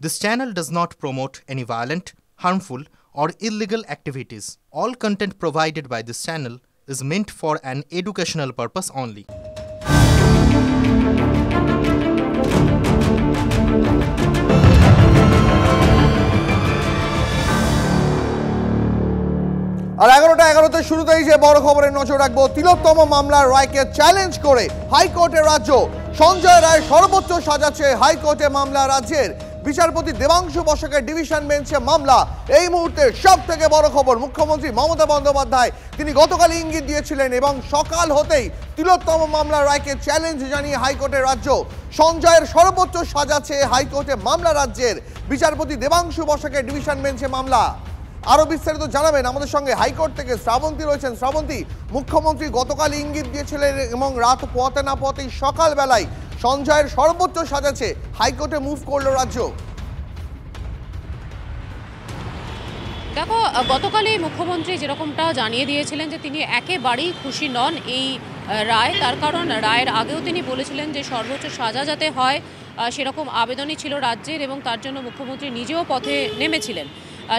This channel does not promote any violent, harmful, or illegal activities. All content provided by this channel is meant for an educational purpose only. আর 11:11 শুরুতেই যে বড় খবরে নজর রাখবো, তিলোত্তম মামলার রায়কে চ্যালেঞ্জ করে হাইকোর্টের রাজ্য। সঞ্জয় রায় সর্বোচ্চ সাজাচ্ছে হাইকোর্টে মামলা। রাজ্যের বিচারপতি দেবাংশু বসাকের ডিভিশন বেঞ্চে মামলা। এই মুহূর্তে সব থেকে বড় খবর, মুখ্যমন্ত্রী মমতা বন্দ্যোপাধ্যায় তিনি গতকাল ইঙ্গিত দিয়েছিলেন এবং সকাল হতেই তিলোত্তম মামলার রায়কে চ্যালেঞ্জ জানিয়ে হাইকোর্টের রাজ্য। সঞ্জয়ের সর্বোচ্চ সাজাচ্ছে হাইকোর্টে মামলা। রাজ্যের বিচারপতি দেবাংশু বসাকের ডিভিশন বেঞ্চে মামলা। আরো বিস্তারিত জানাবেন আমাদের সঙ্গে হাইকোর্ট থেকে শ্রাবন্তী রয়েছেন। শ্রাবন্তী, মুখ্যমন্ত্রী গতকাল ইঙ্গিত দিয়েছিলেন এবং রাত পোয়াতে না পোয়াতেই সকাল বেলায় সঞ্জয়ের সর্বোচ্চ সাজাচ্ছে হাইকোর্টে মুভ করলো রাজ্য। দেখো, গতকালই মুখ্যমন্ত্রী যেরকমটা জানিয়ে দিয়েছিলেন যে তিনি একেবারেই খুশি নন এই রায়। তার কারণ রায়ের আগেও তিনি বলেছিলেন যে সর্বোচ্চ সাজা যাতে হয় সেরকম আবেদনই ছিল রাজ্যের এবং তার জন্য মুখ্যমন্ত্রী নিজেও পথে নেমেছিলেন।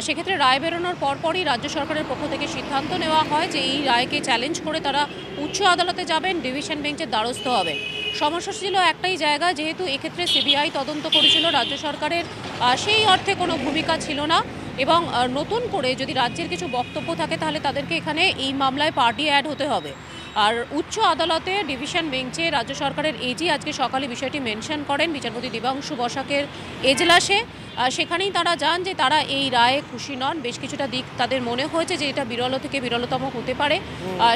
সেক্ষেত্রে রায় বেরোনোর পরপরই রাজ্য সরকারের পক্ষ থেকে সিদ্ধান্ত নেওয়া হয় যে এই রায়কে চ্যালেঞ্জ করে তারা উচ্চ আদালতে যাবেন, ডিভিশন বেঞ্চের দ্বারস্থ হবেন। সমস্যা ছিল একটাই জায়গা, যেহেতু এক্ষেত্রে সিবিআই তদন্ত করেছিল, রাজ্য সরকারের সেই অর্থে কোনো ভূমিকা ছিল না এবং নতুন করে যদি রাজ্যের কিছু বক্তব্য থাকে তাহলে তাদেরকে এখানে এই মামলায় পার্টি অ্যাড হতে হবে। আর উচ্চ আদালতে ডিভিশন বেঞ্চে রাজ্য সরকারের এজি আজকে সকালে বিষয়টি মেনশন করেন বিচারপতি দেবাংশু বসাকের এজলাসে। সেখানেই তারা যান যে তারা এই রায়ে খুশি নন। বেশ কিছুটা দিক তাদের মনে হয়েছে যে এটা বিরল থেকে বিরলতম হতে পারে,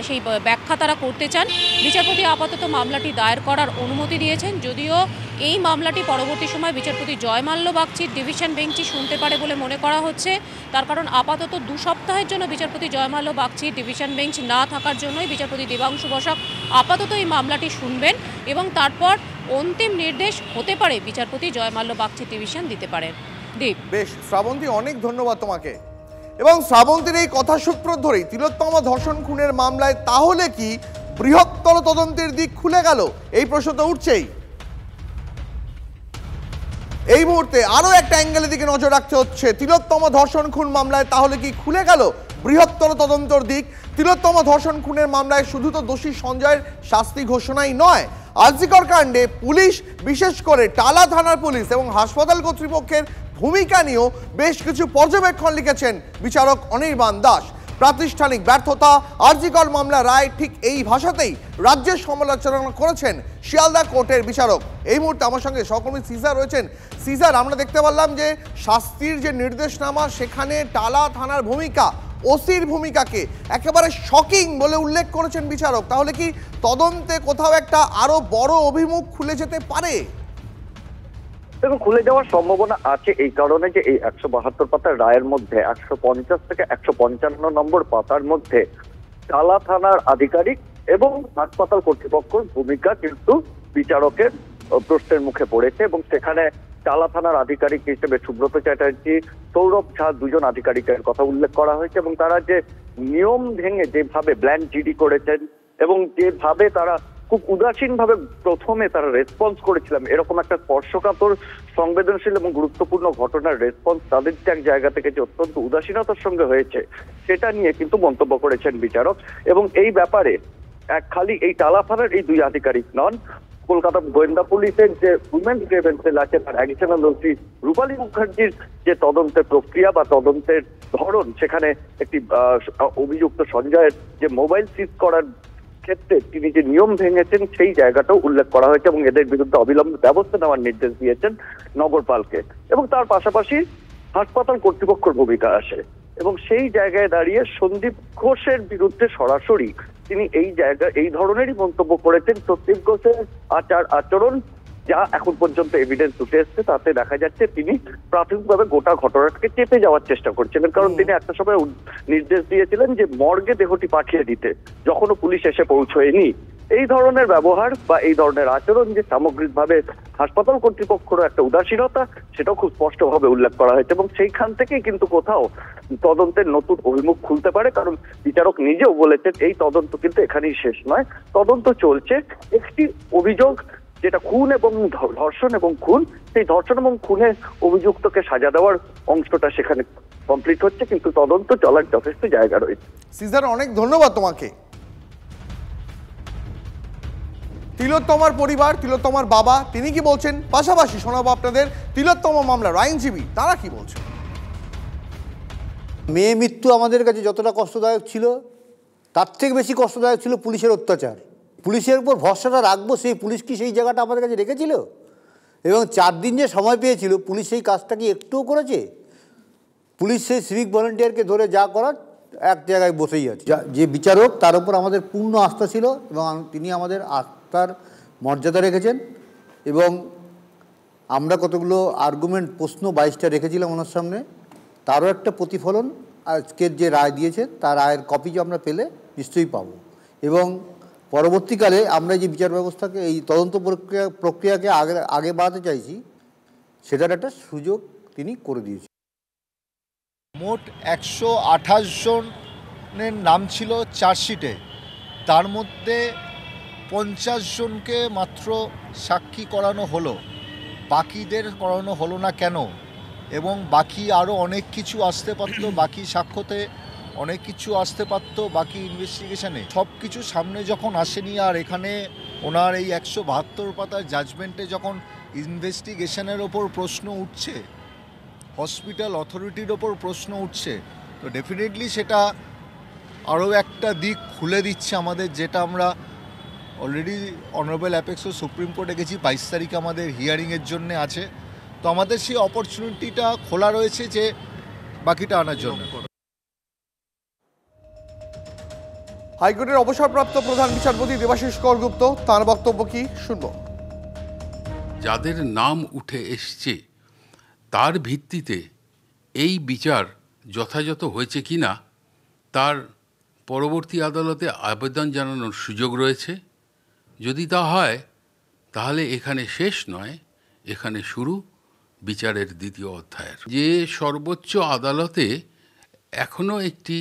সেই ব্যাখ্যা তারা করতে চান। বিচারপতি আপাতত মামলাটি দায়ের করার অনুমতি দিয়েছেন, যদিও এই মামলাটি পরবর্তী সময় বিচারপতি জয়মাল্য বাগচির ডিভিশন বেঞ্চই শুনতে পারে বলে মনে করা হচ্ছে। তার কারণ আপাতত 2 সপ্তাহের জন্য বিচারপতি জয়মাল্য বাগচির ডিভিশন বেঞ্চ না থাকার জন্যই বিচারপতি দেবাংশু বসাক আপাতত এই মামলাটি শুনবেন এবং তারপর অন্তিম নির্দেশ হতে পারে বিচারপতি জয়মাল্য বাগচির ডিভিশন দিতে পারেন। দীপ, বেশ শ্রাবন্তী, অনেক ধন্যবাদ তোমাকে। এবং শ্রাবন্তীর এই কথা সূত্র ধরেই তিলোত্তমা ধর্ষণ খুনের মামলায় তাহলে কি বৃহত্তর তদন্তের দিক খুলে গেল, এই প্রশ্ন তো উঠছেই। এই মুহূর্তে আরো একটা অ্যাঙ্গেলের দিকে নজর রাখতে হচ্ছে। তিলোত্তমা ধর্ষণ খুন মামলায় তাহলে কি খুলে গেল বৃহত্তর তদন্তর দিক? তিলোত্তমা ধর্ষণ খুনের মামলায় শুধু তো দোষী সঞ্জয়ের শাস্তি ঘোষণাই নয়, আরজিকর কাণ্ডে পুলিশ, বিশেষ করে টালা থানার পুলিশ এবং হাসপাতাল কর্তৃপক্ষের ভূমিকা নিয়েও বেশ কিছু পর্যবেক্ষণ লিখেছেন বিচারক অনির্বাণ দাস। প্রাতিষ্ঠানিক ব্যর্থতা, আরজিকর মামলা রায়, ঠিক এই ভাষাতেই রাজ্যের সমালোচনা করেছেন শিয়ালদা কোর্টের বিচারক। এই মুহূর্তে আমার সঙ্গে সহকর্মী সিজার রয়েছেন। সিজার, আমরা দেখতে পারলাম যে শাস্তির যে নির্দেশনামা সেখানে টালা থানার ভূমিকা, ওসির ভূমিকাকে একেবারে শকিং বলে উল্লেখ করেছেন বিচারক। তাহলে কি তদন্তে কোথাও একটা আরো বড় অভিমুখ খুলে যেতে পারে? দেখুন, খুলে যাওয়ার সম্ভাবনা আছে এই কারণে যে এই 172 পাতার রায়ের মধ্যে 150 থেকে 155 নম্বর পাতার মধ্যে টালা থানার আধিকারিক এবং হাসপাতাল কর্তৃপক্ষের ভূমিকা কিন্তু বিচারকের প্রশ্নের মুখে পড়েছে এবং সেখানে টালা থানার আধিকারিক হিসেবে সুব্রত চ্যাটার্জি, সৌরভ ঝা, 2 জন আধিকারিকের কথা উল্লেখ করা হয়েছে এবং তারা যে নিয়ম ভেঙে যেভাবে ব্ল্যাঙ্ক জিডি করেছেন এবং যেভাবে তারা খুব উদাসীনভাবে প্রথমে তারা রেসপন্স করেছিলাম, এরকম একটা স্পর্শকাতর, সংবেদনশীল এবং গুরুত্বপূর্ণ ঘটনার রেসপন্স তাদের এক জায়গা থেকে যে অত্যন্ত উদাসীনতার সঙ্গে হয়েছে সেটা নিয়ে কিন্তু মন্তব্য করেছেন বিচারক। এবং এই ব্যাপারে খালি এই টালা থানার এই 2 আধিকারিক নন, কলকাতা গোয়েন্দা পুলিশের যে উইমেন্স গ্রেভেন্স সেল আছে তার অ্যাডিশনাল ওসি রূপালী মুখার্জির যে তদন্তের প্রক্রিয়া বা তদন্তের ধরন, সেখানে একটি অভিযুক্ত সঞ্জয়ের যে মোবাইল সিজ করার ক্ষেত্রে তিনি যে নিয়ম ভেঙেছেন সেই জায়গাটাও উল্লেখ করা হয়েছে এবং এদের বিরুদ্ধে অবিলম্বে ব্যবস্থা নেওয়ার নির্দেশ দিয়েছেন নগরপালকে। এবং তার পাশাপাশি হাসপাতাল কর্তৃপক্ষের ভূমিকা আসে এবং সেই জায়গায় দাঁড়িয়ে সন্দীপ ঘোষের বিরুদ্ধে সরাসরি তিনি এই ধরনেরই মন্তব্য করেছেন। সন্দীপ ঘোষের আচরণ যা এখন পর্যন্ত এভিডেন্স উঠে এসছে তাতে দেখা যাচ্ছে তিনি প্রাথমিকভাবে গোটা ঘটনাটাকে চেপে যাওয়ার চেষ্টা করছিলেন। কারণ তিনি একটা সময় নির্দেশ দিয়েছিলেন যে মর্গে দেহটি পাঠিয়ে দিতে, যখনও পুলিশ এসে পৌঁছয়নি। এই ধরনের ব্যবহার বা এই ধরনের আচরণ যে সামগ্রিকভাবে হাসপাতাল কর্তৃপক্ষেরও একটা উদাসীনতা, সেটাও খুব স্পষ্টভাবে উল্লেখ করা হয়েছে এবং সেইখান থেকেই কিন্তু কোথাও তদন্তের নতুন অভিমুখ খুলতে পারে। কারণ বিচারক নিজেও বলেছেন এই তদন্ত কিন্তু এখানেই শেষ নয়, তদন্ত চলছে। একটি অভিযোগ যেটা খুন এবং ধর্ষণ এবং খুন, সেই ধর্ষণ এবং খুনে অভিযুক্তকে সাজা দেওয়ার অংশটা সেখানে কমপ্লিট হচ্ছে, কিন্তু তদন্ত চলার যথেষ্ট জায়গা রয়েছে। সিজার, অনেক ধন্যবাদ তোমাকে। তিলোত্তমার পরিবার, তিলোত্তমার বাবা, তিনি কি বলছেন, পাশাপাশি শোনাবো আপনাদের তিলোত্তমা মামলার আইনজীবী, তারা কি বলছেন। মেয়ে মৃত্যু আমাদের কাছে যতটা কষ্টদায়ক ছিল, তার থেকে বেশি কষ্টদায়ক ছিল পুলিশের অত্যাচার। পুলিশের উপর ভরসাটা রাখবো, সেই পুলিশ কি সেই জায়গাটা আমাদের কাছে রেখেছিল? এবং 4 দিন যে সময় পেয়েছিল, পুলিশ সেই কাজটা কি একটুও করেছে? পুলিশ সেই সিভিক ভলেন্টিয়ারকে ধরে যা করার এক জায়গায় বসেই আছে। যে বিচারক, তার উপর আমাদের পূর্ণ আস্থা ছিল এবং তিনি আমাদের আস্থার মর্যাদা রেখেছেন। এবং আমরা কতগুলো আর্গুমেন্ট, প্রশ্ন 22টা রেখেছিলাম ওনার সামনে, তারও একটা প্রতিফলন আজকের যে রায় দিয়েছে, তার রায়ের কপি আমরা পেলে নিশ্চয়ই পাব। এবং পরবর্তীকালে আমরা যে বিচার ব্যবস্থাকে, এই তদন্ত প্রক্রিয়াকে আগে বাড়াতে চাইছি, সেটার একটা সুযোগ তিনি করে দিয়েছেন। মোট 128 জনের নাম ছিল চার্জশিটে, তার মধ্যে 50 জনকে মাত্র সাক্ষী করানো হলো, বাকিদের করানো হলো না কেন? এবং বাকি আরও অনেক কিছু আসতে পারতো, বাকি সাক্ষ্যতে অনেক কিছু আসতে পারতো, বাকি ইনভেস্টিগেশনে সব কিছু সামনে যখন আসেনি। আর এখানে ওনার এই 172 পাতার জাজমেন্টে যখন ইনভেস্টিগেশনের ওপর প্রশ্ন উঠছে, হসপিটাল অথরিটির ওপর প্রশ্ন উঠছে, তো ডেফিনেটলি সেটা আরও একটা দিক খুলে দিচ্ছে আমাদের, যেটা আমরা অলরেডি অনারেবল অ্যাপেক্সও সুপ্রিম কোর্টে গেছি, 22 তারিখে আমাদের হিয়ারিংয়ের জন্য আছে। তো আমাদের সেই অপরচুনিটিটা খোলা রয়েছে যে বাকিটা আনার জন্য। হাইকোর্টের অবসরপ্রাপ্ত প্রধান বিচারপতি দেবাশিস করগুপ্ত, তার বক্তব্য কি শুনবো। যাদের নাম উঠে এসছে তার ভিত্তিতে এই বিচার যথাযথ হয়েছে কিনা তার পরবর্তী আদালতে আবেদন জানানোর সুযোগ রয়েছে। যদি তা হয় তাহলে এখানে শেষ নয়, এখানে শুরু বিচারের দ্বিতীয় অধ্যায়ের। যে সর্বোচ্চ আদালতে এখনও একটি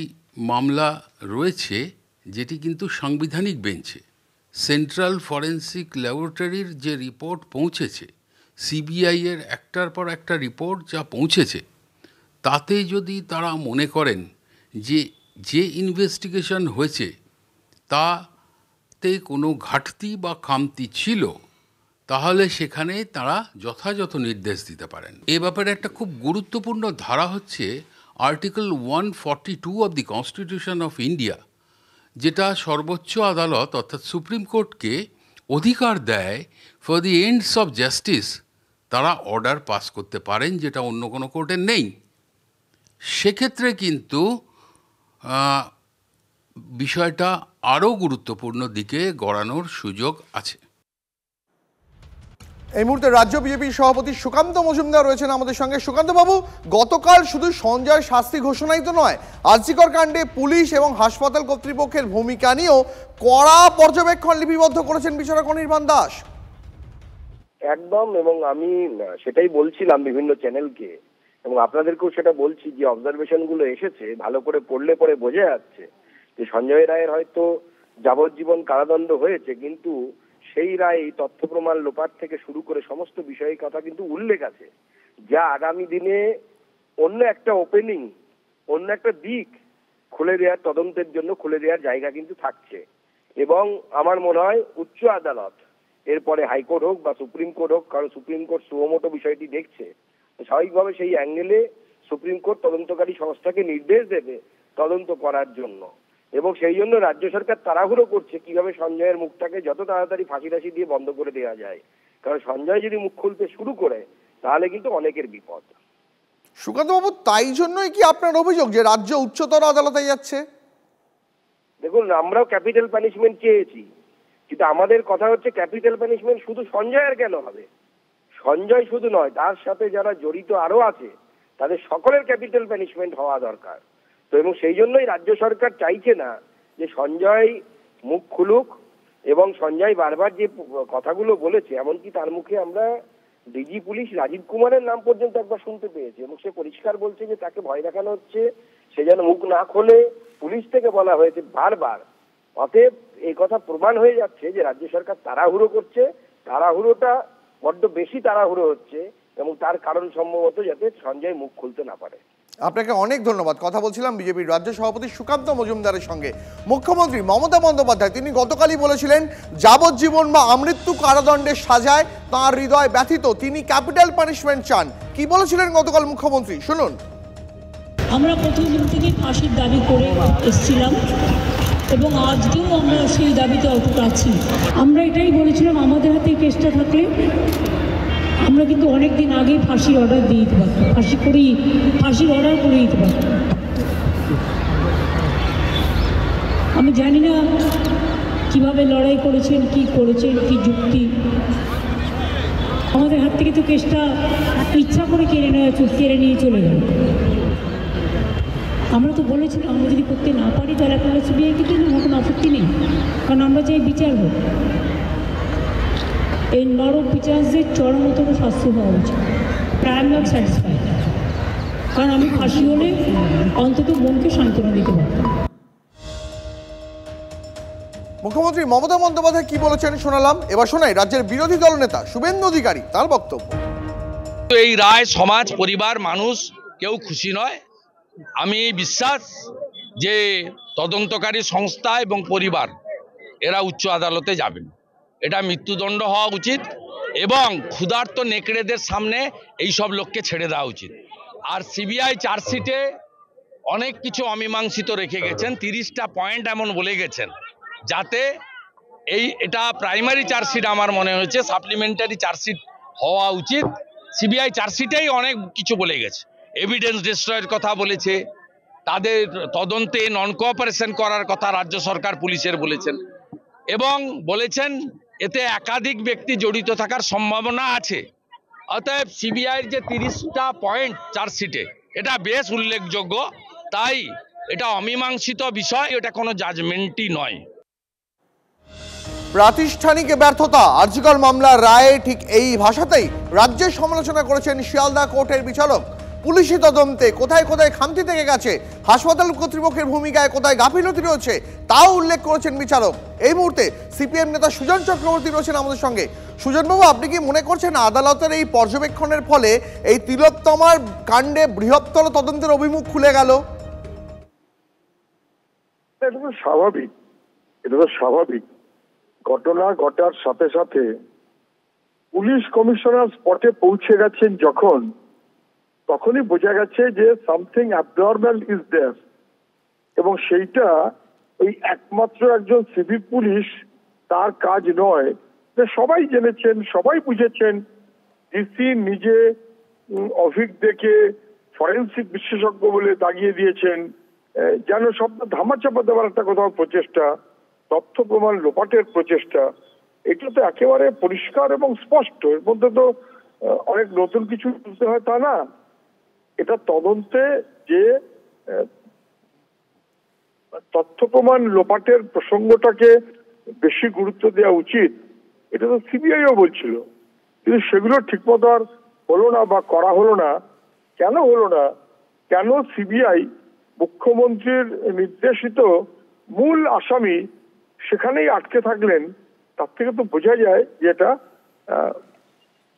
মামলা রয়েছে, যেটি কিন্তু সাংবিধানিক বেঞ্চে, সেন্ট্রাল ফরেন্সিক ল্যাবরেটরির যে রিপোর্ট পৌঁছেছে, সিবিআইয়ের একটার পর একটা রিপোর্ট যা পৌঁছেছে, তাতে যদি তারা মনে করেন যে ইনভেস্টিগেশন হয়েছে তাতে কোনো ঘাটতি বা খামতি ছিল, তাহলে সেখানে তারা যথাযথ নির্দেশ দিতে পারেন। এ ব্যাপারে একটা খুব গুরুত্বপূর্ণ ধারা হচ্ছে article 142 of the constitution of India, যেটা সর্বোচ্চ আদালত অর্থাৎ সুপ্রিম কোর্টকে অধিকার দেয় for the ends of justice তারা অর্ডার পাস করতে পারেন, যেটা অন্য কোনো কোর্টের নেই। সেক্ষেত্রে কিন্তু বিষয়টা আরও গুরুত্বপূর্ণ দিকে গড়ানোর সুযোগ আছে। এই মুহূর্তে রাজ্য বিজেপির সভাপতি সুকান্ত মজুমদার রয়েছেন আমাদের সঙ্গে। সুকান্ত বাবু, গতকাল শুধু সঞ্জয় শাস্তি ঘোষণাই তো নয়, আরজিকর কাণ্ডে পুলিশ এবং হাসপাতাল কর্তৃপক্ষের ভূমিকা নিয়েও কড়া পর্যবেক্ষণ লিপিবদ্ধ করেছেন বিচারক অনির্বাণ দাস। একদম, এবং আমি সেটাই বলছিলাম বিভিন্ন চ্যানেলকে, এবং আপনাদেরকেও সেটা বলছি যে অবজারভেশন গুলো এসেছে, ভালো করে পড়লে পরে বোঝা যাচ্ছে যে সঞ্জয় রায়ের হয়তো যাবজ্জীবন কারাদণ্ড হয়েছে, কিন্তু সেই রায় তথ্য প্রমাণ লোপাট থেকে শুরু করে সমস্ত বিষয়ের কথা কিন্তু উল্লেখ আছে, যা আগামী দিনে অন্য একটা ওপেনিং, অন্য একটা দিক খুলে দেওয়ার, তদন্তের জন্য খুলে দেওয়ার জায়গা কিন্তু থাকছে। এবং আমার মনে হয় উচ্চ আদালত, এরপরে হাইকোর্ট হোক বা সুপ্রিম কোর্ট হোক, কারণ সুপ্রিম কোর্ট সুমোটো বিষয়টি দেখছে, স্বাভাবিকভাবে সেই অ্যাঙ্গেলে সুপ্রিম কোর্ট তদন্তকারী সংস্থাকে নির্দেশ দেবে তদন্ত করার জন্য। এবং সেই জন্য রাজ্য সরকার তাড়াহুড়ো করছে কিভাবে সঞ্জয়ের মুখটাকে যত তাড়াতাড়ি ফাঁসি দিয়ে বন্ধ করে দেওয়া যায়, কারণ সঞ্জয় যদি মুখ খুলতে শুরু করে তাহলে কিন্তু অনেকের বিপদ। সুকান্ত বাবু, তাই জন্যই কি আপনার অভিযোগ যে রাজ্য উচ্চতর আদালতে যাচ্ছে? দেখুন, আমরাও ক্যাপিটাল পানিশমেন্ট চেয়েছি, কিন্তু আমাদের কথা হচ্ছে ক্যাপিটাল পানিশমেন্ট শুধু সঞ্জয়ের কেন হবে? সঞ্জয় শুধু নয়, তার সাথে যারা জড়িত আরো আছে তাদের সকলের ক্যাপিটাল পানিশমেন্ট হওয়া দরকার। তো এবং সেই জন্যই রাজ্য সরকার চাইছে না যে সঞ্জয় মুখ খুলুক, এবং সঞ্জয় বারবার যে কথাগুলো বলেছে, এমনকি তার মুখে আমরা ডিজি পুলিশ রাজীব কুমারের নাম পর্যন্ত একবার শুনতে পেয়েছি, এবং সে পরিষ্কার বলছে যে তাকে ভয় দেখানো হচ্ছে, সে যেন মুখ না খোলে, পুলিশ থেকে বলা হয়েছে বারবার। অতএব এই কথা প্রমাণ হয়ে যাচ্ছে যে রাজ্য সরকার তাড়াহুড়ো করছে তাড়াহুড়োটা বড্ড বেশি তাড়াহুড়ো হচ্ছে, এবং তার কারণ সম্ভবত যাতে সঞ্জয় মুখ খুলতে না পারে। আপনাকে অনেক ধন্যবাদ। কথা বলছিলাম বিজেপির রাজ্য সভাপতি সুকান্ত মজুমদারের সঙ্গে। মুখ্যমন্ত্রী মমতা বন্দ্যোপাধ্যায় তিনি গতকালই বলেছিলেন যাবজ্জীবন বা আমৃত্যু কারাদণ্ডের সাজায় তাঁর হৃদয় ব্যথিত, তিনি ক্যাপিটাল পানিশমেন্ট চান। কি বলেছিলেন গতকাল মুখ্যমন্ত্রী শুনুন। আমরা প্রথম দিন থেকে ফাঁসির দাবি করে এসেছিলাম এবং আজকেও আমরা সেই দাবিতে অটুট আছি। আমরা এটাই বলেছিলাম আমাদের হাতে কেসটা থাকলে আমরা কিন্তু অনেক দিন আগেই ফাঁসির অর্ডার দিয়ে দিতে পারতাম, ফাঁসির অর্ডার করে দিতে পারতাম। আমি জানি না কিভাবে লড়াই করেছেন, কি করেছেন, কি যুক্তি। আমাদের হাত থেকে তো কেসটা ইচ্ছা করে কেড়ে নিয়ে চলে গেল। আমরা তো বলেছিলাম আমরা যদি করতে না পারি তাহলে আপনারা সিবিআইকে দিন, আমার কোনো আপত্তি নেই, কারণ আমরা চাই বিচার হোক। এই নরক বিচারদের চরমতম শাস্তি হওয়া উচিত। আই এম নট স্যাটিসফাইড, কারণ আমি ফাঁসি হলে অন্তত মনকে সান্ত্বনা দিতে পারতাম। মুখ্যমন্ত্রী মমতা বন্দ্যোপাধ্যায় কি বলেছেন শোনালাম, এবার শোনাই রাজ্যের বিরোধী দলনেতা শুভেন্দু অধিকারী তার বক্তব্য। এই রায় সমাজ, পরিবার, মানুষ কেউ খুশি নয়। আমি বিশ্বাস যে তদন্তকারী সংস্থা এবং পরিবার এরা উচ্চ আদালতে যাবেন। এটা মৃত্যুদণ্ড হওয়া উচিত এবং ক্ষুধার্ত নেকড়েদের সামনে এই সব লোককে ছেড়ে দেওয়া উচিত। আর সিবিআই চার্জশিটে অনেক কিছু অমীমাংসিত রেখে গেছেন, 30টা পয়েন্ট এমন বলে গেছেন যাতে এটা প্রাইমারি চার্জশিট আমার মনে হয়েছে, সাপ্লিমেন্টারি চার্জশিট হওয়া উচিত। সিবিআই চার্জশিটেই অনেক কিছু বলে গেছে, এভিডেন্স ডিস্ট্রয়ের কথা বলেছে, তাদের তদন্তে নন কোঅপারেশন করার কথা রাজ্য সরকার পুলিশের বলেছেন, এবং বলেছেন এতে একাধিক ব্যক্তি জড়িত থাকার সম্ভাবনা আছে। অতএব সিবিআইয়ের যে 30টা পয়েন্ট চার্জশিটে এটা বেশ উল্লেখযোগ্য, তাই এটা অমীমাংসিত বিষয়, এটা কোনো জাজমেন্টই নয়। প্রাতিষ্ঠানিক ব্যর্থতা আরজিকর মামলার রায়ে ঠিক এই ভাষাতেই রাজ্যের সমালোচনা করেছেন শিয়ালদা কোর্টের বিচারক। পুলিশি তদন্তে কোথায় কোথায় খামতি থেকে গেছে, হাসপাতাল কর্তৃপক্ষের ভূমিকায় কোথায় গাফিলতি রয়েছে তাও উল্লেখ করেছেন বিচারক। এই মুহূর্তে সিপিএম নেতা সুজন চক্রবর্তী রয়েছেন আমাদের সঙ্গে। সুজনবাবু, আপনি কি মনে করছেন আদালতের এই পর্যবেক্ষণের ফলে এই তিলোত্তমার কাণ্ডে বৃহত্তর তদন্তের অভিমুখ খুলে গেল? এটা তো স্বাভাবিক। ঘটনা ঘটার সাথে সাথে পুলিশ কমিশনার স্পটে পৌঁছে গেছেন যখন, তখনই বোঝা গেছে যে সামথিং অ্যাবনর্মাল ইজ দেয়ার, এবং সেইটা ওই একমাত্র একজন সিভিক পুলিশ তার কাজ নয়, সবাই জেনেছেন, সবাই বুঝেছেন। ডিসি নিজে অভিজ্ঞকে ফরেন্সিক বিশেষজ্ঞ বলে দাগিয়ে দিয়েছেন, যেন সব ধামাচাপা দেওয়ার একটা কোথাও প্রচেষ্টা, তথ্য প্রমাণ লোপাটের প্রচেষ্টা, এটা তো একেবারে পরিষ্কার এবং স্পষ্ট। এর মধ্যে তো অনেক নতুন কিছু বুঝতে হয় তা না। এটা তদন্তে যে তথ্য প্রমাণ লোপাটের প্রসঙ্গটাকে বেশি গুরুত্ব দেওয়া উচিত, এটা তো সিবিআইও বলছিল, কিন্তু সেগুলো ঠিকমতো আর হলো না বা করা হলো না। কেন হলো না? কেন সিবিআই মুখ্যমন্ত্রীর নির্দেশিত মূল আসামি সেখানেই আটকে থাকলেন? তার থেকে তো বোঝা যায় যে এটা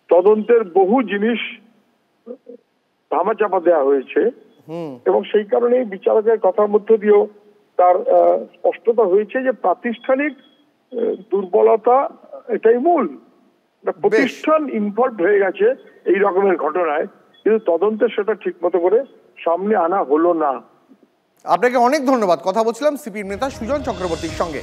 তদন্তের বহু জিনিস ধামাচাপা দেওয়া হয়েছে, এবং সেই কারণেই বিচারকের কথার মধ্য দিয়েও তার স্পষ্টতা হয়েছে যে প্রাতিষ্ঠানিক দুর্বলতা এটাই মূল। প্রতিষ্ঠান ইনভলভ হয়ে গেছে এই রকমের ঘটনায়, কিন্তু তদন্তে সেটা ঠিক মতো করে সামনে আনা হলো না। আপনাকে অনেক ধন্যবাদ। কথা বলছিলাম সিপিএম নেতা সুজন চক্রবর্তীর সঙ্গে।